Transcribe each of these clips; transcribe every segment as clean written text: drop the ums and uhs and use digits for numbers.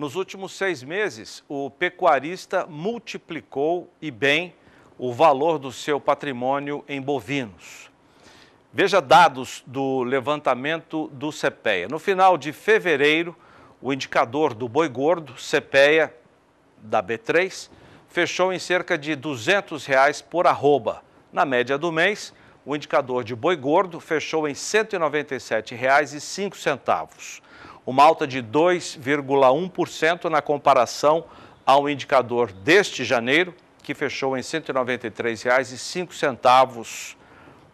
Nos últimos 6 meses, o pecuarista multiplicou e bem o valor do seu patrimônio em bovinos. Veja dados do levantamento do CPEA. No final de fevereiro, o indicador do boi gordo, CPEA, da B3, fechou em cerca de R$ 200 por arroba. Na média do mês, o indicador de boi gordo fechou em R$ 197,05. Uma alta de 2,1% na comparação ao indicador deste janeiro, que fechou em R$ 193,05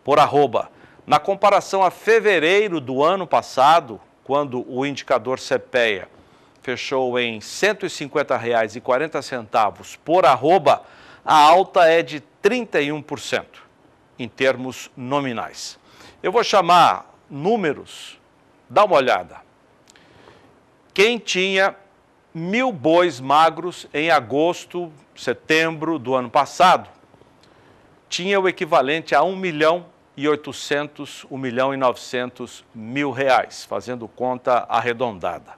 por arroba. Na comparação a fevereiro do ano passado, quando o indicador CPEA fechou em R$ 150,40 por arroba, a alta é de 31% em termos nominais. Eu vou chamar números, dá uma olhada. Quem tinha 1.000 bois magros em agosto, setembro do ano passado, tinha o equivalente a R$ 1.900.000, fazendo conta arredondada.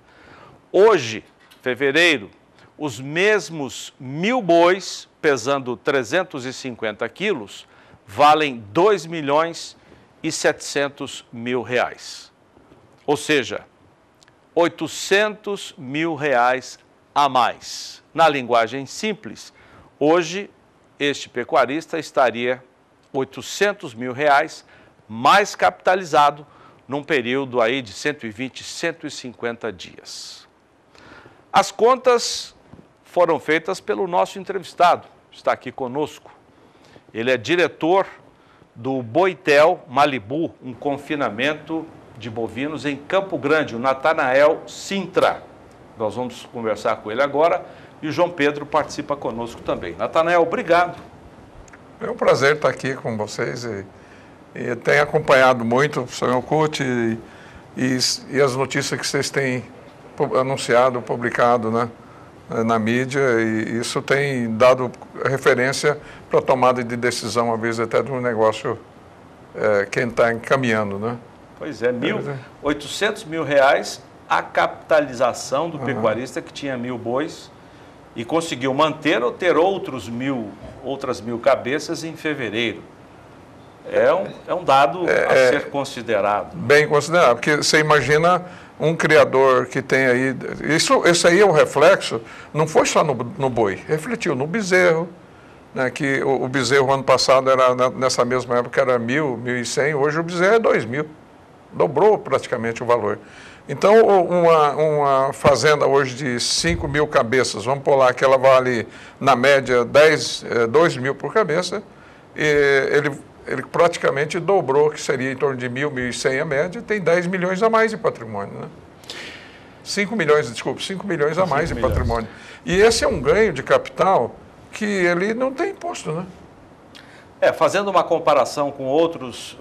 Hoje, fevereiro, os mesmos 1.000 bois, pesando 350 quilos, valem R$ 2.700.000. Ou seja, R$ 800.000 a mais. Na linguagem simples, hoje este pecuarista estaria R$ 800.000 mais capitalizado num período aí de 120, 150 dias. As contas foram feitas pelo nosso entrevistado, está aqui conosco. Ele é diretor do Boitel Malibu, um confinamento de bovinos em Campo Grande, o Natanael Sintra. Nós vamos conversar com ele agora e o João Pedro participa conosco também. Natanael, obrigado. É um prazer estar aqui com vocês e tenho acompanhado muito o Sr. Couto e as notícias que vocês têm anunciado, publicado, né, na mídia, e isso tem dado referência para a tomada de decisão, às vezes até de um negócio quem está encaminhando, né? Pois é, R$ 800.000 a capitalização do pecuarista que tinha 1.000 bois e conseguiu manter ou ter outras 1.000 cabeças em fevereiro. É um dado a ser considerado. Bem considerado, porque você imagina um criador que tem aí... Isso aí é um reflexo, não foi só no boi, refletiu no bezerro, né, que o bezerro ano passado, nessa mesma época, era 1.000, 1.100, hoje o bezerro é 2.000. Dobrou praticamente o valor. Então, uma fazenda hoje de 5.000 cabeças, vamos pôr lá que ela vale, na média, 2.000 por cabeça, ele praticamente dobrou, que seria em torno de 1.000, 1.100 a média, tem 10 milhões a mais de patrimônio, né? 5 milhões a mais de patrimônio. E esse é um ganho de capital que ele não tem imposto, né? Fazendo uma comparação com outras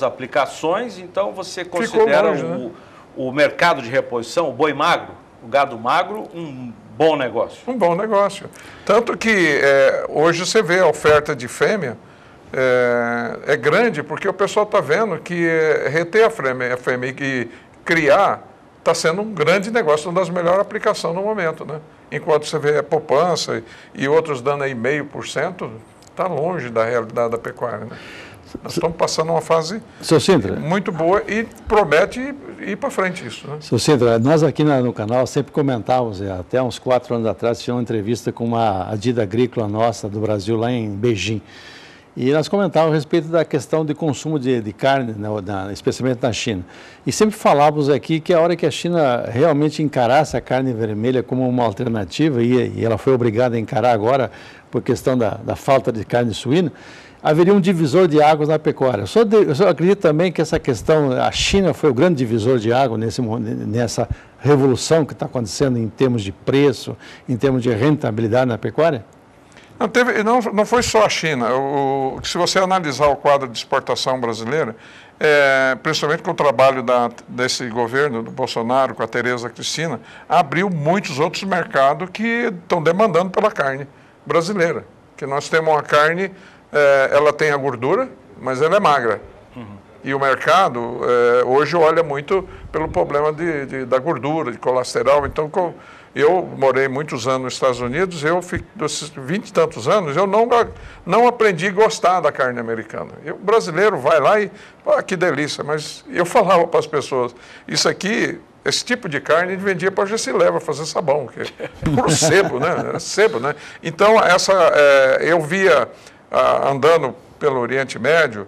aplicações, então você considera longe, né? o mercado de reposição, o boi magro, o gado magro, um bom negócio? Um bom negócio. Tanto que hoje você vê a oferta de fêmea é grande, porque o pessoal está vendo que reter a fêmea e criar está sendo um grande negócio, uma das melhores aplicações no momento, né? Enquanto você vê a poupança e outros dando aí 0,5%, está longe da realidade da pecuária, né? Nós estamos passando uma fase muito boa e promete ir para frente isso, né? Seu Sintra, nós aqui no canal sempre comentávamos, até uns 4 anos atrás, tinha uma entrevista com uma adida agrícola nossa do Brasil, lá em Beijing. E nós comentávamos a respeito da questão de consumo de carne, especialmente na China. E sempre falávamos aqui que a hora que a China realmente encarasse a carne vermelha como uma alternativa, e ela foi obrigada a encarar agora por questão da falta de carne suína, haveria um divisor de águas na pecuária. Eu só acredito também que essa questão, a China foi o grande divisor de água nessa revolução que está acontecendo em termos de preço, em termos de rentabilidade na pecuária? Não foi só a China. Se você analisar o quadro de exportação brasileira, principalmente com o trabalho desse governo, do Bolsonaro, com a Tereza Cristina, abriu muitos outros mercados que estão demandando pela carne brasileira. Que nós temos uma carne, ela tem a gordura, mas ela é magra. E o mercado hoje olha muito pelo problema da gordura, de colesterol. Então, Eu morei muitos anos nos Estados Unidos, dos 20 e tantos anos, eu não aprendi a gostar da carne americana. O brasileiro vai lá e, que delícia, mas eu falava para as pessoas, isso aqui, esse tipo de carne a gente vendia para Gessileva fazer sabão, que é puro sebo, né? Sebo, né? Então, eu via, andando pelo Oriente Médio,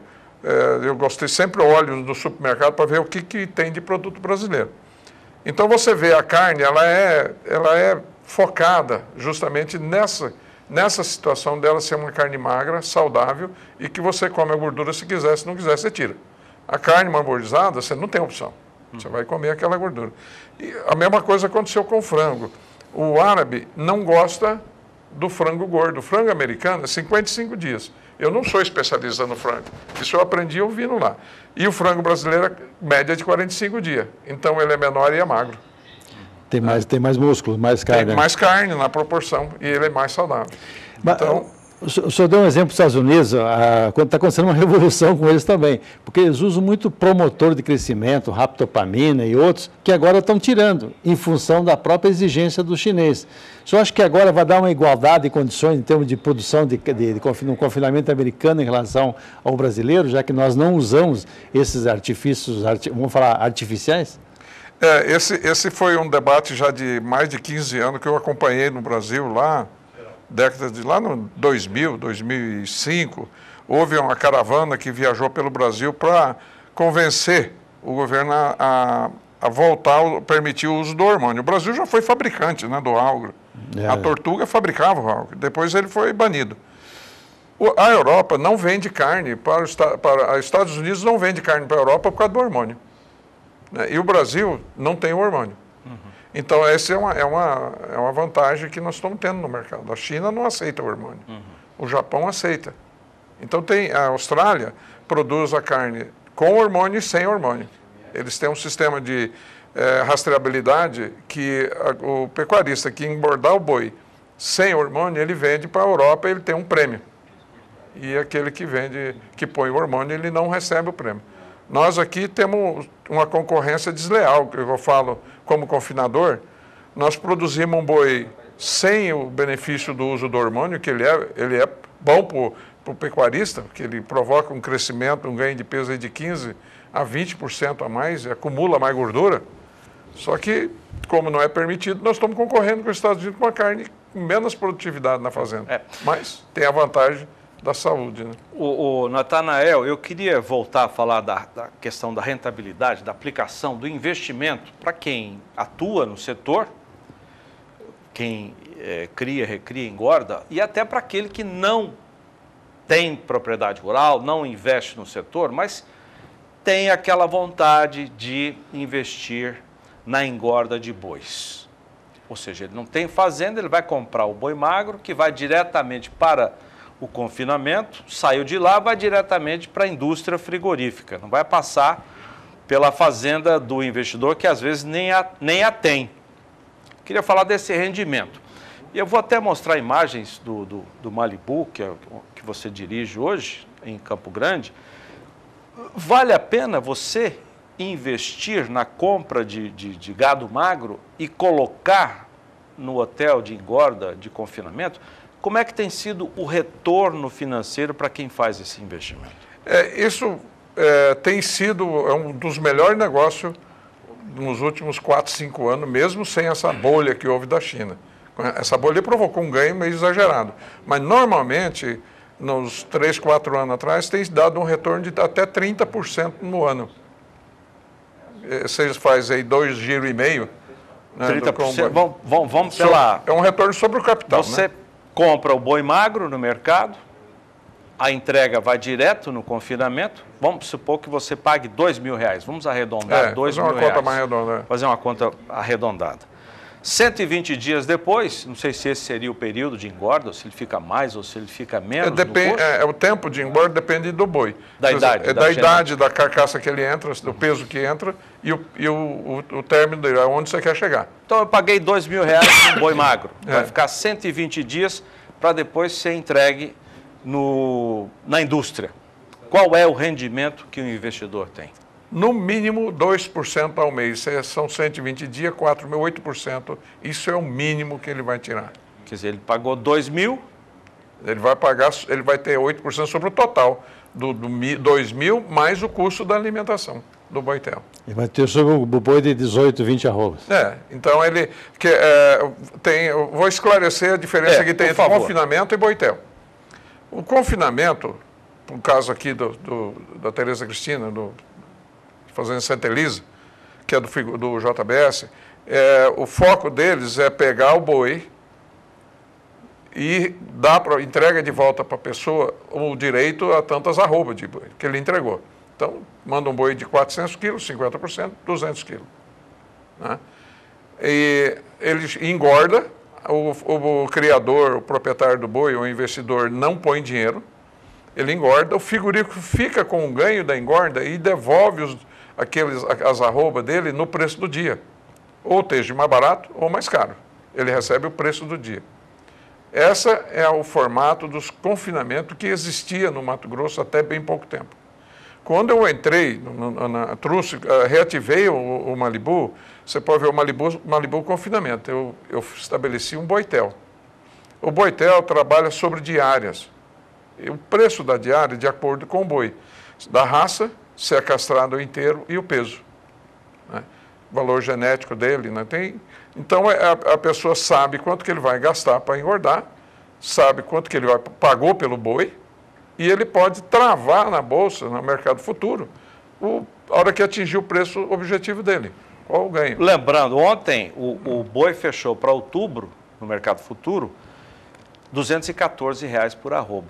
eu gostei, sempre olho no supermercado para ver o que tem de produto brasileiro. Então você vê a carne, ela é focada justamente nessa situação dela ser uma carne magra, saudável e que você come a gordura se quiser, se não quiser você tira. A carne marmorizada você não tem opção, você vai comer aquela gordura. E a mesma coisa aconteceu com o frango. O árabe não gosta do frango gordo. O frango americano é 55 dias. Eu não sou especialista no frango, isso eu aprendi ouvindo lá. E o frango brasileiro, média de 45 dias. Então ele é menor e é magro. Tem mais músculo, mais carne. Tem mais carne na proporção e ele é mais saudável. Então, o senhor deu um exemplo dos Estados Unidos, quando está acontecendo uma revolução com eles também, porque eles usam muito promotor de crescimento, raptopamina e outros, que agora estão tirando, em função da própria exigência do chinês. O senhor acha que agora vai dar uma igualdade de condições em termos de produção no confinamento americano em relação ao brasileiro, já que nós não usamos esses artifícios, vamos falar, artificiais? Esse foi um debate já de mais de 15 anos que eu acompanhei no Brasil lá, lá no 2000, 2005, houve uma caravana que viajou pelo Brasil para convencer o governo a voltar a permitir o uso do hormônio. O Brasil já foi fabricante, né, do álcool. A Tortuga fabricava o álcool, depois ele foi banido. A Europa não vende carne para os Estados Unidos, não vende carne para a Europa por causa do hormônio. E o Brasil não tem o hormônio. Então, essa é uma vantagem que nós estamos tendo no mercado. A China não aceita o hormônio. O Japão aceita. Então, a Austrália produz a carne com hormônio e sem hormônio. Eles têm um sistema de rastreabilidade que o pecuarista que engordar o boi sem hormônio, ele vende para a Europa, ele tem um prêmio. E aquele que põe o hormônio, ele não recebe o prêmio. Nós aqui temos uma concorrência desleal, que eu falo como confinador. Nós produzimos um boi sem o benefício do uso do hormônio, que ele é bom para o pecuarista, que ele provoca um crescimento, um ganho de peso aí de 15% a 20% a mais, e acumula mais gordura. Só que, como não é permitido, nós estamos concorrendo com os Estados Unidos com uma carne com menos produtividade na fazenda. Mas tem a vantagem da saúde, né? O Natanael, eu queria voltar a falar da questão da rentabilidade, da aplicação do investimento para quem atua no setor, quem cria, recria, engorda, e até para aquele que não tem propriedade rural, não investe no setor, mas tem aquela vontade de investir na engorda de bois. Ou seja, ele não tem fazenda, ele vai comprar o boi magro, que vai diretamente para o confinamento, saiu de lá, vai diretamente para a indústria frigorífica, não vai passar pela fazenda do investidor, que às vezes nem a tem. Queria falar desse rendimento. E eu vou até mostrar imagens do Malibu, que você dirige hoje, em Campo Grande. Vale a pena você investir na compra de gado magro e colocar no hotel de engorda, de confinamento? Como é que tem sido o retorno financeiro para quem faz esse investimento? Isso tem sido um dos melhores negócios nos últimos 4, 5 anos, mesmo sem essa bolha que houve da China. Essa bolha provocou um ganho meio exagerado. Mas, normalmente, nos 3, 4 anos atrás, tem dado um retorno de até 30% no ano. Você faz aí 2,5 giros, né, 30%? Vamos pela... É um retorno sobre o capital, Você né? compra o boi magro no mercado, a entrega vai direto no confinamento, vamos supor que você pague R$2.000, vamos arredondar, R$2.000. Fazer uma conta mais arredondada. Fazer uma conta arredondada. 120 dias depois, não sei se esse seria o período de engorda, ou se ele fica mais ou se ele fica menos. O tempo de engorda depende do boi. Da idade. Da idade, da carcaça que ele entra, do peso que entra e o término dele, aonde você quer chegar. Então eu paguei R$2.000 no boi magro. Vai ficar 120 dias para depois ser entregue na indústria. Qual é o rendimento que o investidor tem? No mínimo 2% ao mês. São 120 dias, 8%. Isso é o mínimo que ele vai tirar. Quer dizer, ele pagou 2 mil. Ele vai ter 8% sobre o total do 2 mil mais o custo da alimentação do boitel. E vai ter sobre o boi de 18, 20 arrobas. Então ele eu vou esclarecer a diferença que tem entre confinamento e boitel. O confinamento, no caso aqui da Tereza Cristina, fazendo Santa Elisa, que é do JBS, o foco deles é pegar o boi e entrega de volta para a pessoa o direito a tantas arrobas de boi que ele entregou. Então, manda um boi de 400 quilos, 50%, 200 quilos. Né? E ele engorda, o criador, o proprietário do boi, o investidor não põe dinheiro, ele engorda, o frigorífico fica com o ganho da engorda e devolve as arrobas dele no preço do dia. Ou esteja mais barato ou mais caro. Ele recebe o preço do dia. Esse é o formato dos confinamentos que existia no Mato Grosso até bem pouco tempo. Quando eu entrei, reativei o Malibu, você pode ver o Malibu confinamento. Eu estabeleci um boitel. O boitel trabalha sobre diárias. E o preço da diária de acordo com o boi. Da raça, se é castrado inteiro e o peso. Né? O valor genético dele. Né? Então a pessoa sabe quanto que ele vai gastar para engordar, sabe quanto que ele pagou pelo boi, e ele pode travar na bolsa, no mercado futuro, a hora que atingir o preço objetivo dele. Qual o ganho? Lembrando, ontem o boi fechou para outubro, no mercado futuro, R$ 214 por arroba.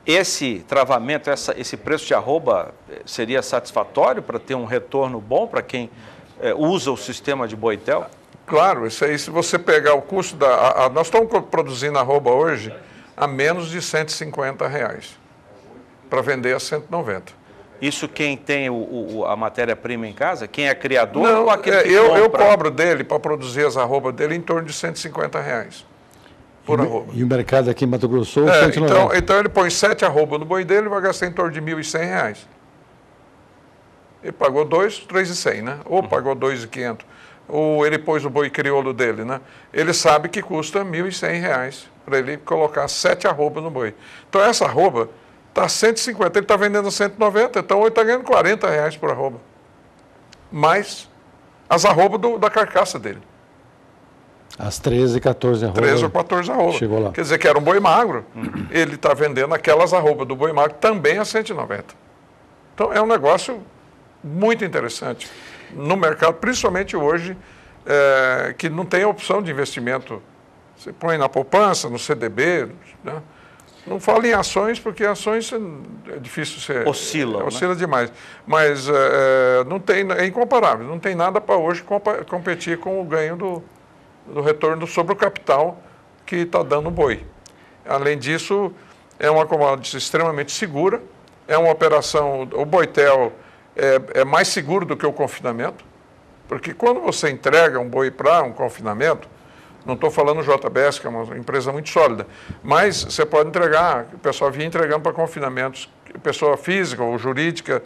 Esse travamento, esse preço de arroba seria satisfatório para ter um retorno bom para quem usa o sistema de boitel? Claro, isso aí, se você pegar o custo nós estamos produzindo arroba hoje a menos de R$150 para vender a 190. Isso quem tem a matéria-prima em casa? Quem é criador? Não, ou aquele que eu cobro dele para produzir as arrobas dele em torno de R$150 por arroba. E o mercado aqui em Mato Grosso, 190. Então ele põe 7 arrobas no boi dele e vai gastar em torno de R$1.100. Ele pagou 3.100, né? Ou pagou 2.500. Ou ele pôs o boi crioulo dele, né? Ele sabe que custa R$1.100 para ele colocar 7 arrobas no boi. Então essa arroba está 150, ele está vendendo 190, então ele está ganhando R$40 por arroba. Mais as arrobas da carcaça dele. As 13, 14 arrobas. 13 ou 14 arrobas. Chegou lá. Quer dizer que era um boi magro. Ele está vendendo aquelas arrobas do boi magro também a 190. Então é um negócio muito interessante no mercado, principalmente hoje, que não tem opção de investimento. Você põe na poupança, no CDB, né? Não falo em ações, porque ações é difícil ser... Oscila né? Demais. Mas não tem, é incomparável. Não tem nada para hoje competir com o ganho do retorno sobre o capital que está dando o boi. Além disso, é uma commodity extremamente segura, é uma operação... O boitel é mais seguro do que o confinamento, porque quando você entrega um boi para um confinamento, não estou falando JBS, que é uma empresa muito sólida, mas você pode entregar, o pessoal vinha entregando para confinamentos, pessoa física ou jurídica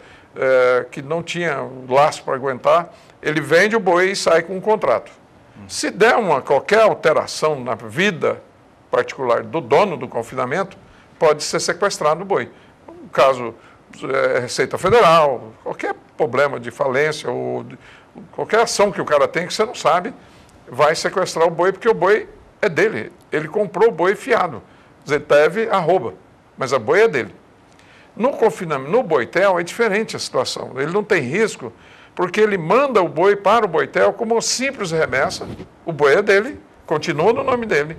que não tinha laço para aguentar, ele vende o boi e sai com um contrato. Se der qualquer alteração na vida particular do dono do confinamento, pode ser sequestrado o boi. No caso, Receita Federal, qualquer problema de falência ou qualquer ação que o cara tem que você não sabe, vai sequestrar o boi, porque o boi é dele. Ele comprou o boi fiado. Quer dizer, deve arroba, mas a boi é dele. No confinamento, no boitel, é diferente a situação. Ele não tem risco, porque ele manda o boi para o boitel como uma simples remessa. O boi é dele, continua no nome dele.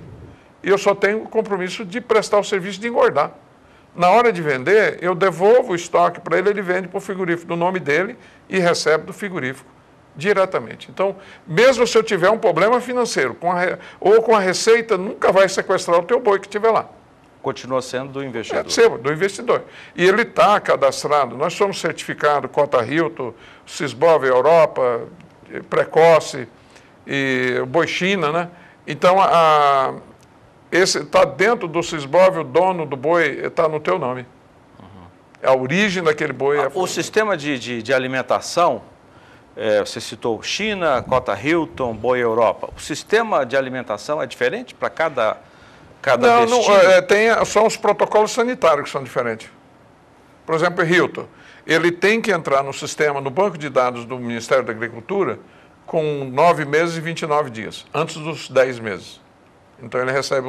E eu só tenho o compromisso de prestar o serviço de engordar. Na hora de vender, eu devolvo o estoque para ele, ele vende para o frigorífico do nome dele e recebe do frigorífico diretamente. Então, mesmo se eu tiver um problema financeiro ou com a Receita, nunca vai sequestrar o teu boi que estiver lá. Continua sendo do investidor. Do investidor. E ele está cadastrado. Nós somos certificados, Cota Hilton, Sisbov Europa, Precoce, e Boi China, né? Então, esse está dentro do Sisbov, o dono do boi está no teu nome. A origem daquele boi é... O sistema de alimentação, você citou China, Cota Hilton, Boi Europa. O sistema de alimentação é diferente para cada destino? Não, são os protocolos sanitários que são diferentes. Por exemplo, Hilton, ele tem que entrar no sistema, no banco de dados do Ministério da Agricultura, com 9 meses e 29 dias, antes dos 10 meses. Então ele recebe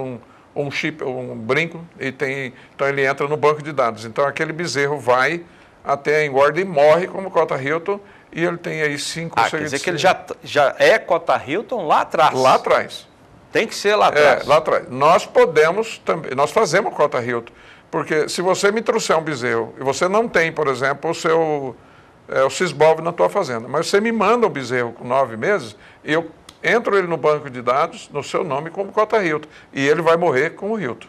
um chip, um brinco, então ele entra no banco de dados. Então aquele bezerro vai até a engorda e morre como Cota Hilton, e ele tem aí 5 ou 6... Quer dizer que ele já é Cota Hilton lá atrás? Lá atrás. Tem que ser lá atrás? Lá atrás. Nós podemos também, nós fazemos Cota Hilton, porque se você me trouxer um bezerro, e você não tem, por exemplo, o Cisbov na tua fazenda, mas você me manda um bezerro com 9 meses, eu entro ele no banco de dados, no seu nome, como Cota Hilton, e ele vai morrer com o Hilton.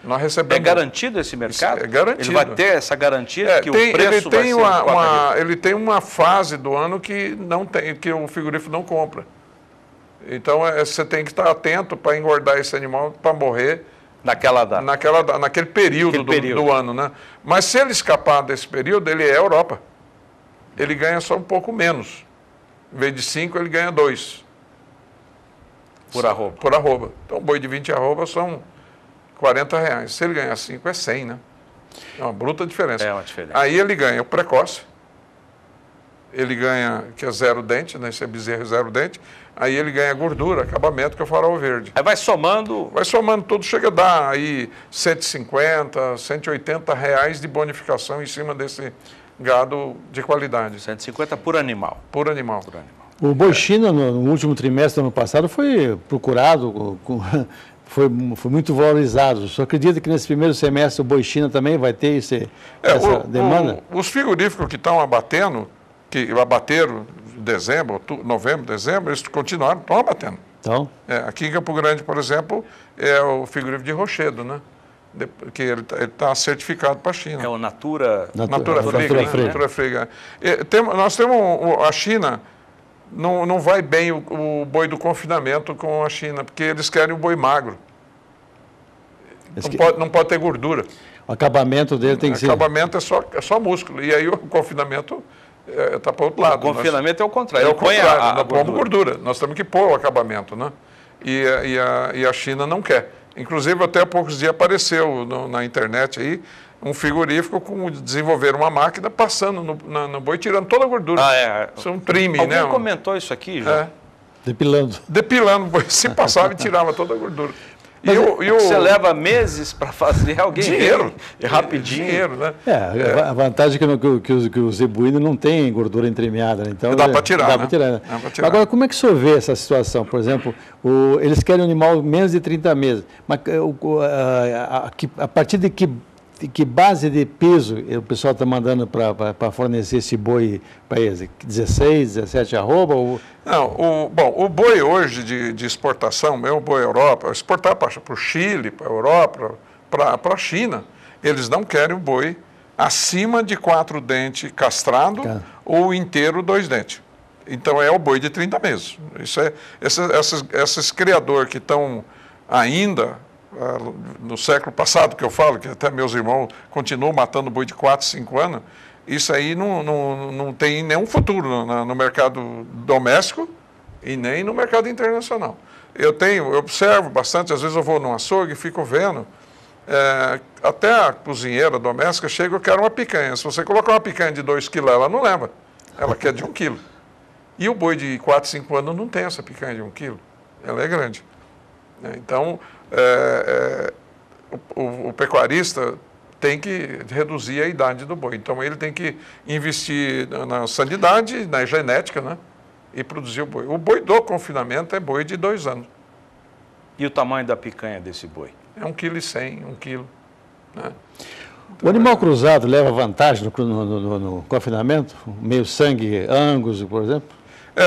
Nós recebemos... É garantido esse mercado? É garantido. Ele vai ter essa garantia que o preço vai ser Cota Hilton? Ele tem uma fase do ano que não tem, que o frigorífico não compra. Então, você tem que estar atento para engordar esse animal para morrer naquele período do ano, né? Mas se ele escapar desse período, ele é Europa. Ele ganha só um pouco menos. Em vez de 5, ele ganha 2. Por arroba. Por arroba. Então, boi de 20 arrobas são R$40. Se ele ganhar 5, é 100, né? É uma bruta diferença. É uma diferença. Aí ele ganha o precoce. Ele ganha, que é 0 dente, né? Esse é bezerro 0 dente. Aí ele ganha gordura, acabamento, que é o farol verde. Aí vai somando... Vai somando tudo, chega a dar aí R$150, R$180 de bonificação em cima desse gado de qualidade. 150 por animal. Por animal. O boi China, no último trimestre do ano passado, foi procurado, foi muito valorizado. O senhor acredita que nesse primeiro semestre o boi China também vai ter essa demanda? Os frigoríficos que estão abatendo, que abateram em dezembro, novembro, dezembro, eles continuaram, estão abatendo. Então? Aqui em Campo Grande, por exemplo, é o frigorífico de Rochedo, né? Que ele está certificado para a China. É o Natura Friga. Nós temos a China, não vai bem o boi do confinamento com a China, porque eles querem o boi magro. Não pode ter gordura. O acabamento dele tem que ser... O acabamento é só músculo. E aí o confinamento está para o outro lado. O confinamento é o contrário. É o contrário. Nós pomos gordura. Nós temos que pôr o acabamento, né? E a China não quer. Inclusive, até há poucos dias apareceu na internet aí um frigorífico desenvolver uma máquina passando no boi, tirando toda a gordura. Isso é um trime, né? Alguém comentou isso aqui, já? Depilando. Depilando, se passava e tirava toda a gordura. Você leva meses para fazer alguém... Dinheiro. Rapidinho. Dinheiro, né? A vantagem é que o zebuíno não tem gordura entremeada, né? Então dá para tirar, dá para tirar, né? Agora, como é que o senhor vê essa situação? Por exemplo, eles querem um animal menos de 30 meses, mas a partir de que base de peso o pessoal está mandando para fornecer esse boi para eles? 16, 17 arroba? Não, o boi hoje de exportação, o boi Europa, exportar para o Chile, para a Europa, para a China, eles não querem o boi acima de 4 dentes castrado ou inteiro 2 dentes. Então é o boi de 30 meses. Esses criadores que estão ainda... no século passado, que eu falo, que até meus irmãos continuam matando boi de 4, 5 anos, isso aí não tem nenhum futuro no mercado doméstico e nem no mercado internacional. Eu observo bastante, às vezes eu vou num açougue e fico vendo, até a cozinheira doméstica chega e quer uma picanha. Se você colocar uma picanha de 2 quilos, ela não leva, ela quer de 1 quilo. E o boi de 4, 5 anos não tem essa picanha de 1 quilo, ela é grande. Então, o pecuarista tem que reduzir a idade do boi. Então, ele tem que investir na sanidade, na genética, né? E produzir o boi. O boi do confinamento é boi de 2 anos. E o tamanho da picanha desse boi? É 1,1 kg, 1 quilo. Né? O animal cruzado leva vantagem no confinamento? Meio sangue Angus, por exemplo?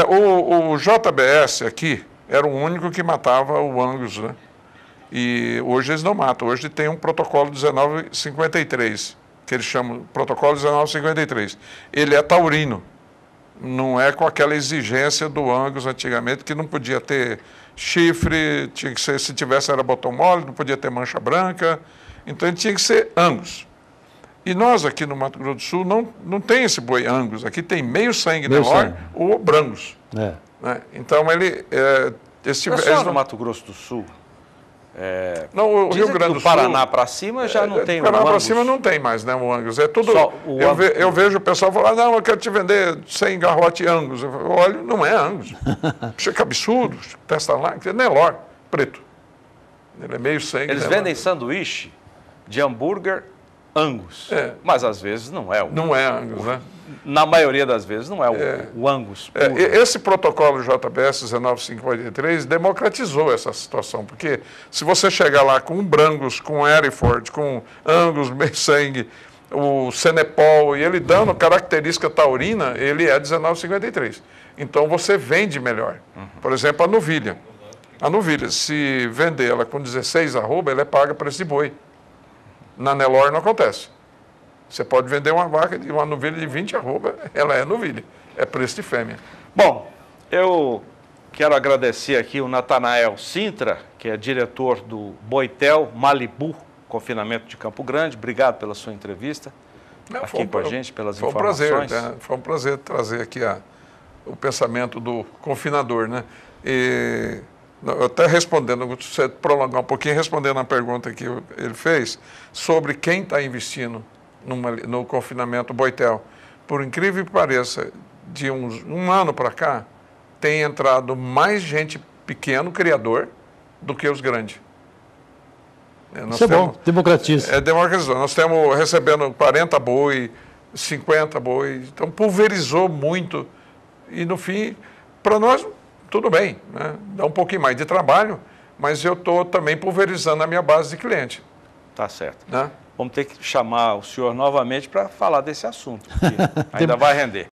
O JBS aqui era o único que matava o Angus, né? E hoje eles não matam. Hoje tem um protocolo 1953, que eles chamam protocolo 1953. Ele é taurino. Não é com aquela exigência do Angus antigamente, que não podia ter chifre, tinha que ser, se tivesse era botão mole, não podia ter mancha branca. Então ele tinha que ser Angus. E nós aqui no Mato Grosso do Sul não tem esse boi Angus. Aqui tem meio sangue Meio Nelore sangue. ou Brangus. É. Né? Então ele... Só no Mato Grosso do Sul? Não, o Rio Grande do Sul... do Paraná para cima já não tem o Paraná para Angus. cima não tem mais, né, o Angus. É tudo... Só o Angus. Eu vejo o pessoal falar, não, eu quero te vender 100 garrote Angus. Eu falo, olha, não é Angus. Puxa, que absurdo. Testa lá, que é Nelore, preto. Ele é meio sangue. Eles vendem sanduíche de hambúrguer Angus, mas às vezes não é o... Não é Angus, né? Na maioria das vezes não é o Angus puro. Esse protocolo JBS 19583 democratizou essa situação, porque se você chegar lá com um Brangus, com Hereford, com Angus, meio sangue, o Senepol, e ele dando característica taurina, ele é 1953. Então você vende melhor. Por exemplo, a novilha. A novilha, se vender ela com 16 arroba, ela é paga preço de boi. Na Nelore não acontece. Você pode vender uma vaca de uma novilha de 20 arroba, ela é novilha. É preço de fêmea. Bom, eu quero agradecer aqui o Natanael Sintra, que é diretor do Boitel Malibu, confinamento de Campo Grande. Obrigado pela sua entrevista aqui com a gente, pelas informações. Foi um prazer trazer aqui o pensamento do confinador, né? E até respondendo, você prolongar um pouquinho, respondendo a pergunta que ele fez sobre quem está investindo no confinamento Boitel. Por incrível que pareça, de um ano para cá, tem entrado mais gente pequeno, criador, do que os grandes. Isso é bom, democratiza. É democratizou. Nós estamos recebendo 40 boi, 50 boi, então pulverizou muito. E no fim, para nós, tudo bem, né? Dá um pouquinho mais de trabalho, mas eu estou também pulverizando a minha base de cliente. Tá certo. Né? Vamos ter que chamar o senhor novamente para falar desse assunto, porque ainda vai render.